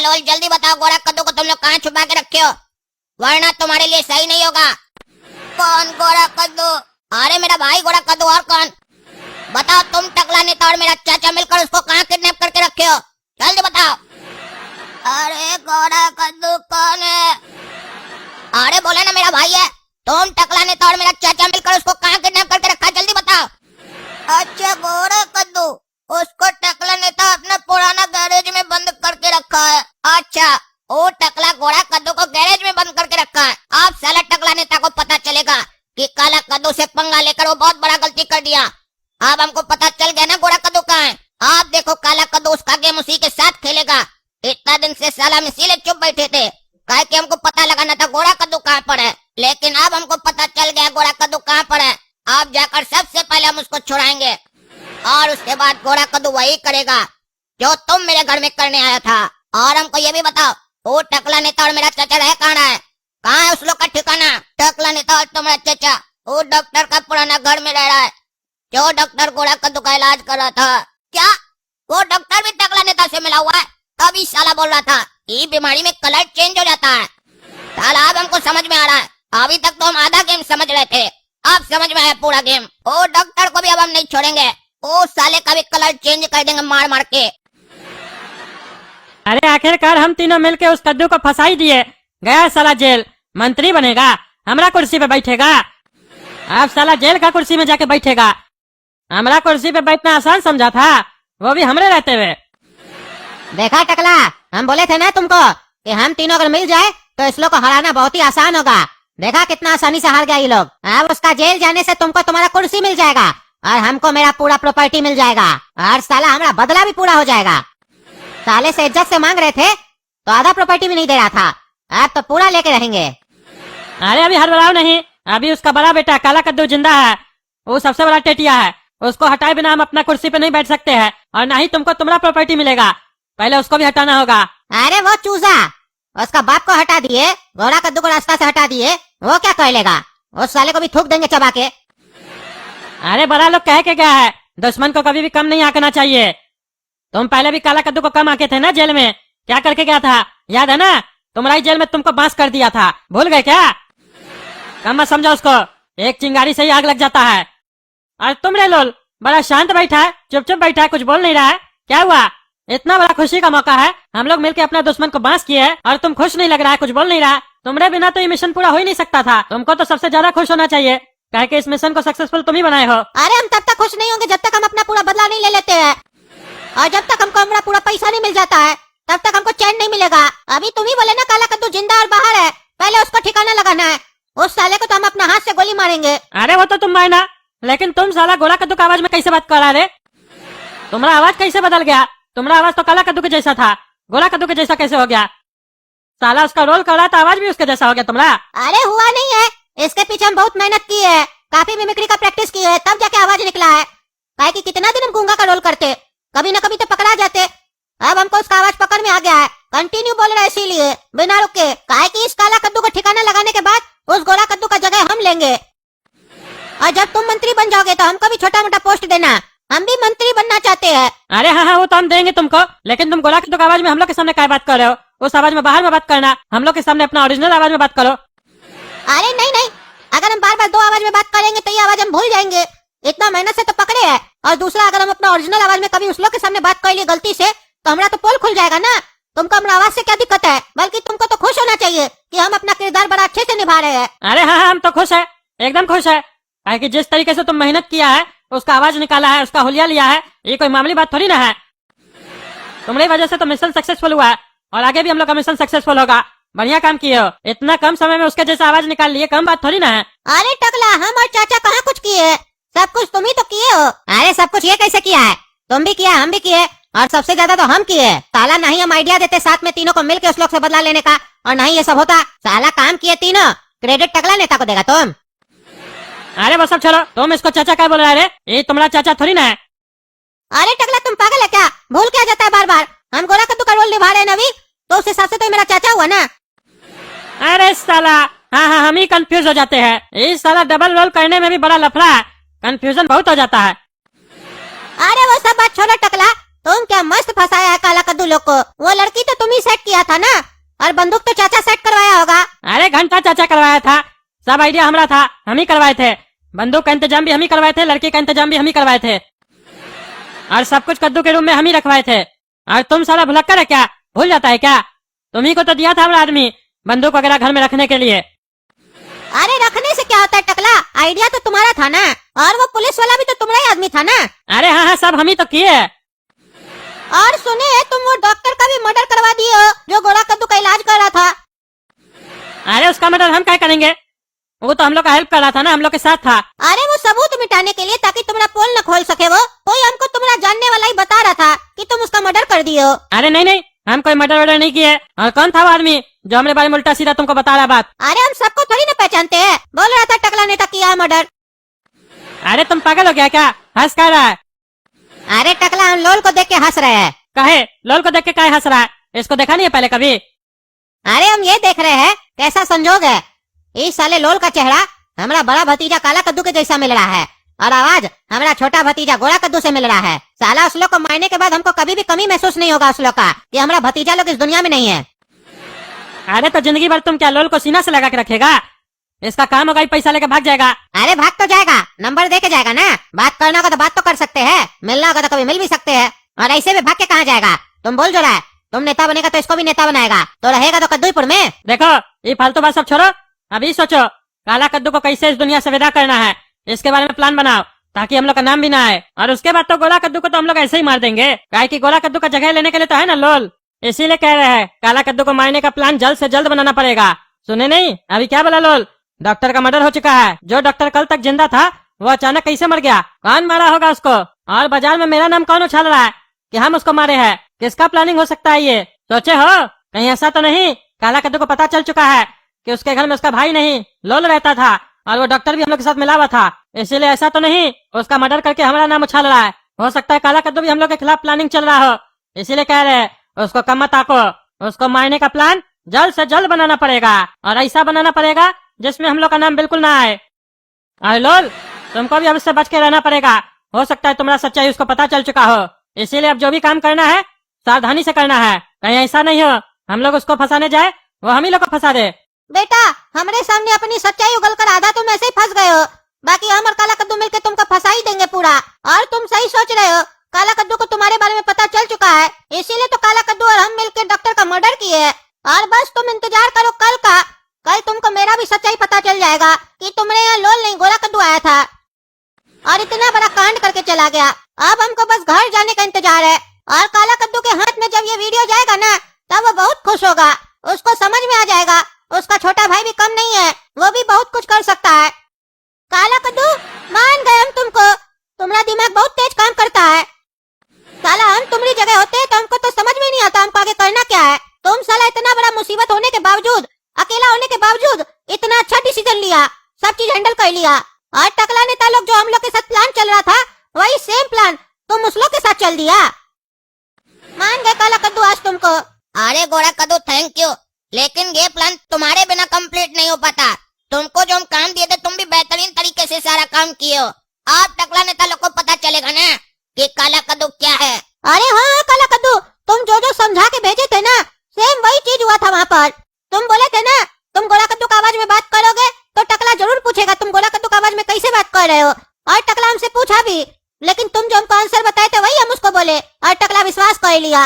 लोल जल्दी बताओ गोरा कद्दू को तुम लोग कहाँ छुपा के रखे हो, वरना तुम्हारे लिए सही नहीं होगा। कौन गोरा कद्दू? अरे मेरा भाई गोरा कद्दू, और कौन? बताओ तुम, टकला नेता और मेरा चाचा मिलकर उसको कहाँ किडनैप करके रखे हो, जल्दी बताओ। अरे गोरा कद्दू कौन है? अरे बोले ना मेरा भाई है। तुम, टकला नेता और मेरा चाचा मिलकर उसको कहाँ किडनैप करके रखा, जल्दी बताओ। अच्छा गोरा कद्दू, उसको टकला नेता अपना पुराना गैरेज में बंद करके रखा है। अच्छा, वो टकला गोरा कद्दू को गैरेज में बंद करके रखा है। अब साला टकला नेता को पता चलेगा कि काला कद्दू से पंगा लेकर वो बहुत बड़ा गलती कर दिया। अब हमको पता चल गया ना गोरा कद्दू कहाँ है। आप देखो काला कद्दू उसका गेम उसी के साथ खेलेगा। इतना दिन से साला हम इसीलिए चुप बैठे थे, काहे कि हमको पता लगाना था गोरा कद्दू कहाँ पर है। लेकिन अब हमको पता चल गया गोरा कद्दू कहाँ पर है। अब जाकर सबसे पहले हम उसको छुड़ाएंगे और उसके बाद गोरा कद्दू वही करेगा जो तुम मेरे घर में करने आया था। और हमको ये भी बताओ, वो टकला नेता और मेरा चाचा रह कहाँ है? कहाँ है उस लोग का ठिकाना? टकला नेता और तुम्हारा चाचा वो डॉक्टर का पुराना घर में रह रहा है, जो डॉक्टर गोरा कद्दू का इलाज कर रहा था। क्या वो डॉक्टर भी टकला नेता से मिला हुआ है? तभी साला बोल रहा था ये बीमारी में कलर चेंज हो जाता है। साला अब हमको समझ में आ रहा है, अभी तक तो हम आधा गेम समझ रहे थे, अब समझ में आया पूरा गेम। वो डॉक्टर को भी अब हम नहीं छोड़ेंगे, वो साले का भी कलर चेंज कर देंगे मार मार के। अरे आखिरकार हम तीनों मिलके उस कद्दू को फंसा ही दिए। गया साला जेल, मंत्री बनेगा, हमरा कुर्सी पे बैठेगा। अब साला जेल का कुर्सी में जाके बैठेगा। हमरा कुर्सी पे बैठना आसान समझा था, वो भी हमरे रहते हुए। देखा टकला, हम बोले थे ना तुमको कि हम तीनों अगर मिल जाए तो इस लोग को हराना बहुत ही आसान होगा। देखा कितना आसानी से हार गया ये लोग। अब उसका जेल जाने से तुमको तुम्हारा कुर्सी मिल जाएगा और हमको मेरा पूरा प्रॉपर्टी मिल जाएगा और साला हमारा बदला भी पूरा हो जाएगा। साले से इज्जत से मांग रहे थे तो आधा प्रॉपर्टी भी नहीं दे रहा था, अब तो पूरा लेके रहेंगे। अरे अभी हड़बड़ाओ नहीं, अभी उसका बड़ा बेटा काला कद्दू जिंदा है, वो सबसे बड़ा टेटिया है। उसको हटाए बिना हम अपना कुर्सी पे नहीं बैठ सकते हैं और ना ही तुमको तुम्हारा प्रॉपर्टी मिलेगा, पहले उसको भी हटाना होगा। अरे वो चूजा, उसका बाप को हटा दिए, गोरा कद्दू को रास्ता से हटा दिए, वो क्या कर लेगा? उस साले को भी थूक देंगे चबा के। अरे बड़ा लोग कह के गया है, दुश्मन को कभी भी कम नहीं आंकना चाहिए। तुम पहले भी काला कद्दू को कम आके थे ना जेल में, क्या करके गया था याद है ना? तुम्हारी जेल में तुमको बांस कर दिया था, भूल गए क्या? कम मत समझो उसको, एक चिंगारी से ही आग लग जाता है। और तुम रे लोल बड़ा शांत बैठा है, चुप चुप बैठा है, कुछ बोल नहीं रहा है, क्या हुआ? इतना बड़ा खुशी का मौका है, हम लोग मिलके अपना दुश्मन को बांस किए हैं और तुम खुश नहीं लग रहा है, कुछ बोल नहीं रहा। तुम्हारे बिना तो ये मिशन पूरा हो ही नहीं सकता था। तुमको तो सबसे ज्यादा खुश होना चाहिए, कहे कि इस मिशन को सक्सेसफुल तुम ही बनाए हो। अरे हम तब तक खुश नहीं होंगे जब तक हम अपना पूरा बदला नहीं ले लेते हैं, और जब तक हमको हमारा पूरा पैसा नहीं मिल जाता है तब तक हमको चैन नहीं मिलेगा। अभी तुम ही बोले ना काला कद्दू जिंदा और बाहर है, पहले उसको ठिकाना लगाना है। उस साले को तो हम अपना हाथ से गोली मारेंगे। अरे वो तो तुम मायना, लेकिन तुम साला गोला कद्दू का आवाज में कैसे बात कर रहा रे? तुम्हारा आवाज कैसे बदल गया? तुम्हारा आवाज तो काला कद्दू के जैसा था, गोला कद्दू के जैसा कैसे हो गया? साला उसका रोल कर रहा था, आवाज भी उसके जैसा हो गया तुम्हारा। अरे हुआ नहीं है, इसके पीछे हम बहुत मेहनत की है, काफी मिमिक्री का प्रैक्टिस की है, तब जाके आवाज निकला है। काहे कि कितना दिन हम गूंगा का रोल करते, कभी न कभी तो पकड़ा जाते। अब हमको उसका आवाज पकड़ में आ गया है, कंटिन्यू बोल रहा है इसीलिए बिना रुके। काहे कि इस काला कद्दू को ठिकाना लगाने के बाद उस गोरा कद्दू का जगह हम लेंगे, और जब तुम मंत्री बन जाओगे तो हमको भी छोटा मोटा पोस्ट देना, हम भी मंत्री बनना चाहते हैं। अरे हाँ हाँ वो तो हम देंगे तुमको, लेकिन तुम गोला कद्दू की आवाज में हम लोग के सामने क्या बात कर रहे हो? उस आवाज में बाहर में बात करना, हम लोग के सामने अपना ओरिजिनल आवाज में बात करो। अरे नहीं नहीं, अगर हम बार बार दो आवाज में बात करेंगे तो ये आवाज हम भूल जाएंगे, इतना मेहनत से तो पकड़े है। और दूसरा, अगर हम अपना ओरिजिनल आवाज में कभी उस लोग के सामने बात कर लिए गलती से तो हमारा तो पोल खुल जाएगा ना। तुमको हमारा आवाज से क्या दिक्कत है? बल्कि तुमको तो खुश होना चाहिए कि हम अपना किरदार बड़ा अच्छे से निभा रहे हैं। अरे हाँ हाँ हम तो खुश है, एकदम खुश है, कि जिस तरीके से तुम मेहनत किया है, उसका आवाज निकाला है, उसका हुलिया लिया है, ये कोई मामूली बात थोड़ी ना है। तुम्हारी वजह से तो मिशन सक्सेसफुल हुआ है और आगे भी हम लोग का मिशन सक्सेसफुल होगा। बढ़िया काम किए हो, इतना कम समय में उसके जैसा आवाज निकाल लिए, कम बात थोड़ी ना है। अरे टकला, हम और चाचा कहाँ कुछ किए, सब कुछ तुम ही तो किए हो। अरे सब कुछ ये कैसे किया है? तुम भी किया, हम भी किए, और सबसे ज्यादा तो हम किए। साला नहीं हम आइडिया देते साथ में तीनों को मिलकर उस लोग से बदला लेने का, और नहीं ये सब होता। साला काम किए तीनों, क्रेडिट टकला नेता को देगा तुम। अरे वो सब छोड़ो, तुम इसको चाचा क्या बोल रहा है? ये तुम्हारा चाचा थोड़ी ना है। अरे टकला तुम पागल है क्या? भूल क्या जाता है बार बार? हम गोरा कद्दू का रोल निभा रहे हैं नवी, तो उस हिसाब से तो मेरा चाचा हुआ ना। अरे साला, हाँ हाँ हम ही कंफ्यूज हो जाते हैं, इस साला डबल रोल करने में भी बड़ा लफड़ा है, कंफ्यूजन बहुत हो जाता है। अरे वो सब बात छोड़ो टकला, तुम क्या मस्त फंसाया है काला कद्दू लोग को। वो लड़की तो तुम ही सेट किया था ना, और बंदूक तो चाचा सेट करवाया होगा। अरे घंटा चाचा करवाया था, सब आइडिया हमारा था, हम ही करवाए थे। बंदूक का इंतजाम भी हम ही करवाए थे, लड़की का इंतजाम भी हम ही करवाए थे, और सब कुछ कद्दू के रूम में हम ही रखवाए थे। और तुम सारा भुलक्कर है क्या, भूल जाता है क्या? तुम ही को तो दिया था हमारा आदमी बंदूक वगैरह घर में रखने के लिए। अरे रखने से क्या होता है टकला, आइडिया तो तुम्हारा था ना, और वो पुलिस वाला भी तो तुम्हारा ही आदमी था ना। अरे हाँ हाँ, सब हम ही तो किए। और सुने तुम वो डॉक्टर का भी मर्डर करवा दिए हो जो गोरा कद्दू का इलाज कर रहा था। अरे उसका मर्डर हम क्या करेंगे, वो तो हम लोग का हेल्प कर रहा था ना, हम लोग के साथ था। अरे वो सबूत मिटाने के लिए, ताकि तुम्हारा पोल न खोल सके। वो कोई हमको तुम्हारा जानने वाला ही बता रहा था कि तुम उसका मर्डर कर दिए हो। अरे नहीं नहीं, हम कोई मर्डर वर्डर नहीं किए। और कौन था वो आदमी जो हमारे बारे में उल्टा सीधा तुमको बता रहा बात? अरे हम सबको थोड़ी ना पहचानते हैं। बोल रहा था टकला नेता किया है मर्डर। अरे तुम पागल हो गया क्या, हंस क्या रहा है? अरे टकला, हम लोल को देख के हंस रहे हैं। कहे लोल को देख के क्या हंस रहा है? इसको देखा नहीं है पहले कभी? अरे हम ये देख रहे हैं कैसा संजोग है, इस साले लोल का चेहरा हमारा बड़ा भतीजा काला कद्दू के जैसा मिल रहा है, और आवाज हमारा छोटा भतीजा गोरा कद्दू से मिल रहा है। साला उस लोग को मारने के बाद हमको कभी भी कमी महसूस नहीं होगा उस लोग का कि हमारा भतीजा लोग इस दुनिया में नहीं है। अरे तो जिंदगी भर तुम क्या लोल को सीना से लगा के रखेगा? इसका काम होगा ही पैसा लेके भाग जाएगा। अरे भाग तो जाएगा, नंबर दे के जाएगा ना। बात करना होगा तो बात तो कर सकते हैं, मिलना होगा तो कभी मिल भी सकते हैं, और ऐसे में भाग के कहाँ जाएगा? तुम बोल जो रहा है, तुम नेता बनेगा तो इसको भी नेता बनाएगा, तो रहेगा तो कद्दूपुर में। देखो ये फालतू बात सब छोड़ो, अभी सोचो काला कद्दू को कैसे इस दुनिया से विदा करना है, इसके बारे में प्लान बनाओ, ताकि हम लोग का नाम भी ना आए। और उसके बाद तो गोला कद्दू को तो हम लोग ऐसे ही मार देंगे, काहे कि गोला कद्दू का जगह लेने के लिए तो है ना लोल। इसीलिए कह रहे हैं काला कद्दू को मारने का प्लान जल्द से जल्द बनाना पड़ेगा। सुने नहीं, अभी क्या बोला लोल? डॉक्टर का मर्डर हो चुका है। जो डॉक्टर कल तक जिंदा था वो अचानक कैसे मर गया? कौन मारा होगा उसको? और बाजार में मेरा नाम कौन उछाल रहा है कि हम उसको मारे हैं? किसका प्लानिंग हो सकता है ये? सोचे हो कहीं ऐसा तो नहीं काला कद्दू को पता चल चुका है कि उसके घर में उसका भाई नहीं लोल रहता था, और वो डॉक्टर भी हम लोग के साथ मिला हुआ था, इसीलिए ऐसा तो नहीं उसका मर्डर करके हमारा नाम उछाल रहा है? हो सकता है काला कद्दू भी हम लोग के खिलाफ प्लानिंग चल रहा हो, इसीलिए कह रहे हैं उसको कम मत आको। उसको मारने का प्लान जल्द से जल्द बनाना पड़ेगा, और ऐसा बनाना पड़ेगा जिसमें हम लोग का नाम बिल्कुल ना आए। और लोल तुमको भी अब इससे बच के रहना पड़ेगा, हो सकता है तुम्हारा सच्चाई उसको पता चल चुका हो, इसीलिए अब जो भी काम करना है सावधानी से करना है, कहीं ऐसा नहीं हो हम लोग उसको फंसाने जाए वो हम ही लोग को फंसा दे। बेटा हमारे सामने अपनी सच्चाई उगल कर आधा तुम ऐसे ही फंस गए हो, बाकी हम और काला कद्दू मिलकर तुमको फंसा ही देंगे पूरा। और तुम सही सोच रहे हो, काला कद्दू को तुम्हारे बारे में पता चल चुका है, इसीलिए तो काला कद्दू और हम मिलकर डॉक्टर का मर्डर किए हैं। और बस तुम इंतजार करो कल का, कल तुमको मेरा भी सच्चाई पता चल जाएगा कि तुम्हारे यहाँ लोल नहीं गोरा कद्दू आया था और इतना बड़ा कांड करके चला गया। अब हमको बस घर जाने का इंतजार है, और काला कद्दू के हाथ में जब ये वीडियो जाएगा ना तब वो बहुत खुश होगा, उसको समझ में आ जाएगा उसका छोटा भाई भी कम नहीं है, वो भी बहुत कुछ कर सकता है। काला कद्दू मान गए हम तुमको, तुम्हारा दिमाग बहुत तेज काम करता है। साला हम तुम्हारी जगह होते तो हमको तो समझ में नहीं आता हमको आगे करना क्या है। तुम साला इतना बड़ा मुसीबत होने के बावजूद, अकेला होने के बावजूद इतना अच्छा डिसीजन लिया, सब चीज हैंडल कर लिया। और टकला नेता लोग जो हम लोग के साथ प्लान चल रहा था वही सेम प्लान तुम उस लोग के साथ चल दिया। मान गए काला कद्दू आज तुमको। अरे गोरा कद्दू थैंक यू, लेकिन ये प्लान तुम्हारे बिना कंप्लीट नहीं हो पाता। तुमको जो हम काम दिए थे तुम भी बेहतरीन तरीके से सारा काम किए हो। आप टकला नेता लोग को पता चलेगा ना कि काला कद्दू क्या है। अरे हाँ काला कद्दू, तुम जो जो समझा के भेजे थे ना सेम वही चीज हुआ था वहाँ पर। तुम बोले थे ना तुम गोरा कद्दू का आवाज में बात करोगे तो टकला जरूर पूछेगा तुम गोरा कद्दू का आवाज में कैसे बात कर रहे हो, और टकला हमसे पूछा भी, लेकिन तुम जो हमको आंसर बताए थे वही हम उसको बोले और टकला विश्वास कर लिया।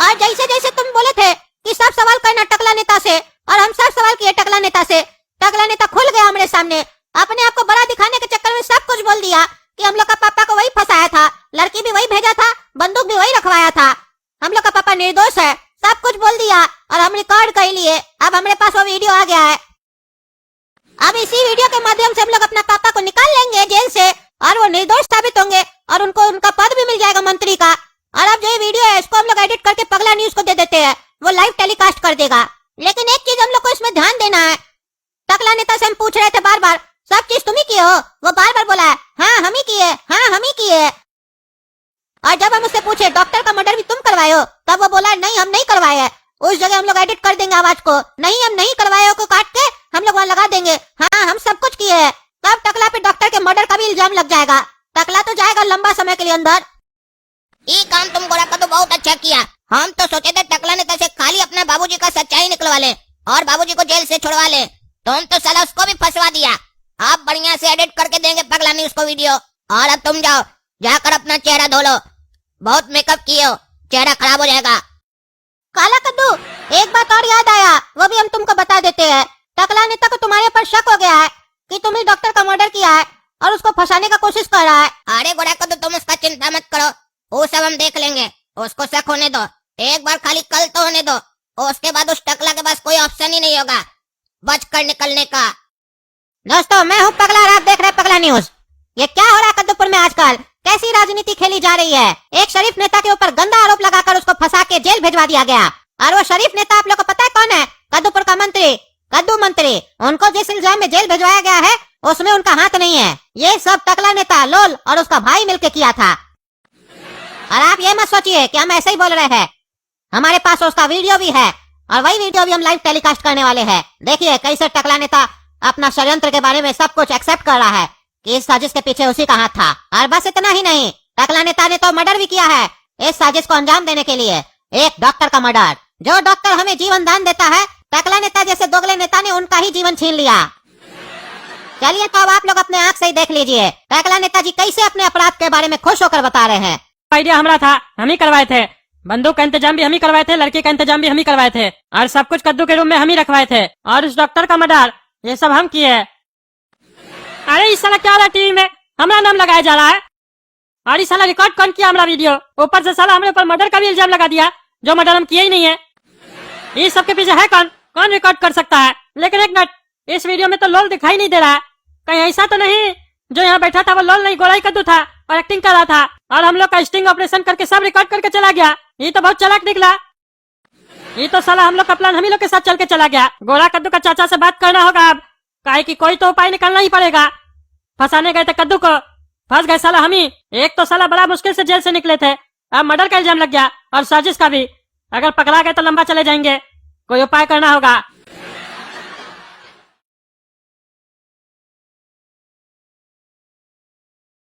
और जैसे जैसे तुम बोले थे कि सब सवाल करना टकला नेता से, और हम सब सवाल किए टकला नेता से, टकला नेता खुल गया हमारे सामने, अपने आप को बड़ा दिखाने के चक्कर में सब कुछ बोल दिया कि हम लोग का पापा को वही फंसाया था, लड़की भी वही भेजा था, बंदूक भी वही रखवाया था, हम लोग का पापा निर्दोष है, सब कुछ बोल दिया और हम रिकॉर्ड कर लिए। अब हमारे पास वो वीडियो आ गया है। अब इसी वीडियो के माध्यम से हम लोग अपना पापा को निकाल लेंगे जेल से, और वो निर्दोष साबित होंगे और उनको उनका पद भी मिल जाएगा मंत्री का। और अब जो ये वीडियो है इसको हम लोग एडिट करके पगला न्यूज को दे देते हैं, वो लाइव टेलीकास्ट कर देगा। लेकिन एक चीज हम लोग को इसमें ध्यान देना है, टकला नेता से हम पूछ रहे थे बार बार सब चीज तुम ही किए हो, वो बार बार बोला है हाँ हम ही किए, हाँ हम ही किए। और जब हम उससे पूछे डॉक्टर का मर्डर भी तुम करवाए हो, तब वो बोला नहीं हम नहीं करवाए हैं। उस जगह हम लोग एडिट कर देंगे आवाज को, नहीं हम नहीं करवाए हो को काट के हम लोग वहाँ लगा देंगे हाँ हम सब कुछ किए हैं। तब टकला पे डॉक्टर के मर्डर का भी इल्जाम लग जाएगा, टकला तो जाएगा लंबा समय के लिए अंदर। ये काम तुम गोरा कद्दू बहुत अच्छा किया। हम तो सोचे थे टकला नेता से खाली अपने बाबूजी का सच्चाई निकलवा ले और बाबूजी को जेल से छुड़वा ले। तुम तो साला उसको भी फंसवा दिया। आप बढ़िया से एडिट करके देंगे पगला न्यूज़ को वीडियो। और अब तुम जाओ, जाकर अपना चेहरा धो लो। बहुत मेकअप किए हो, चेहरा खराब हो जाएगा। काला कद्दू, एक बात और याद आया, वो भी हम तुमको बता देते हैं। टकला नेता को तुम्हारे ऊपर शक हो गया है कि तुम ही डॉक्टर का मर्डर किया है और उसको फंसाने का कोशिश कर रहा है। अरे गोरा कद्दू, तुम उसका चिंता मत करो, वो सब हम देख लेंगे। उसको शक होने दो, एक बार खाली कल तो होने दो। उसके बाद उस टकला के पास कोई ऑप्शन ही नहीं होगा बच कर निकलने का। दोस्तों, मैं हूँ पगला और आप देख रहे हैं पगला न्यूज। ये क्या हो रहा है कद्दूपुर में आजकल? कैसी राजनीति खेली जा रही है? एक शरीफ नेता के ऊपर गंदा आरोप लगाकर उसको फंसा के जेल भिजवा दिया गया। और वो शरीफ नेता आप लोग को पता है कौन है? कद्दूपुर का मंत्री, कद्दू मंत्री। उनको जिस इल्जाम में जेल भिजवाया गया है उसमें उनका हाथ नहीं है। ये सब टकला नेता लोल और उसका भाई मिलकर किया था। और आप ये मत सोचिए कि हम ऐसे ही बोल रहे हैं, हमारे पास उसका वीडियो भी है और वही वीडियो भी हम लाइव टेलीकास्ट करने वाले हैं। देखिए कैसे टकला नेता अपना षड्यंत्र के बारे में सब कुछ एक्सेप्ट कर रहा है कि इस साजिश के पीछे उसी का हाथ था। और बस इतना ही नहीं, टकला नेता ने तो मर्डर भी किया है इस साजिश को अंजाम देने के लिए। एक डॉक्टर का मर्डर। जो डॉक्टर हमें जीवन दान देता है, टकला नेता जैसे दोगले नेता ने उनका ही जीवन छीन लिया। चलिए तो अब आप लोग अपने आंख से ही देख लीजिए टकला नेताजी कैसे अपने अपराध के बारे में खुश होकर बता रहे हैं। आइडिया हमारा था, हम ही करवाए थे। बंदूक का इंतजाम भी हम ही करवाए थे, लड़की का इंतजाम भी हम ही करवाए थे और सब कुछ कद्दू के रूम में हम ही रखवाए थे। और उस डॉक्टर का मर्डर ये सब हम किए। अरे इस साला क्या हो रहा है? टीवी में हमारा नाम लगाया जा रहा है और इस साला रिकॉर्ड कौन किया हमारा वीडियो? ऊपर से साला हमारे ऊपर मर्डर का भी इल्जाम लगा दिया, जो मर्डर हम किए ही नहीं है। इस सब के पीछे है कौन? कौन रिकॉर्ड कर सकता है? लेकिन एक मिनट, इस वीडियो में तो लोल दिखाई नहीं दे रहा है। कहीं ऐसा तो नहीं जो यहाँ बैठा था वो लोल नहीं, गोरा ही कद्दू था और एक्टिंग कर रहा था और हम लोग का स्टिंग ऑपरेशन करके सब रिकॉर्ड करके चला गया। ये तो बहुत चालाक निकला। ये तो साला हम लोग का प्लान हम ही लोग के साथ चल के चला गया। गोरा कद्दू का चाचा से बात करना होगा अब, काहे कि कोई तो उपाय निकालना ही पड़ेगा। फंसाने गए थे कद्दू को, फंस गए साला हम ही। एक तो साला बड़ा मुश्किल से जेल से निकले थे, अब मर्डर का इल्जाम लग गया और साजिश का भी। अगर पकड़ा गए तो लंबा चले जाएंगे, कोई उपाय करना होगा।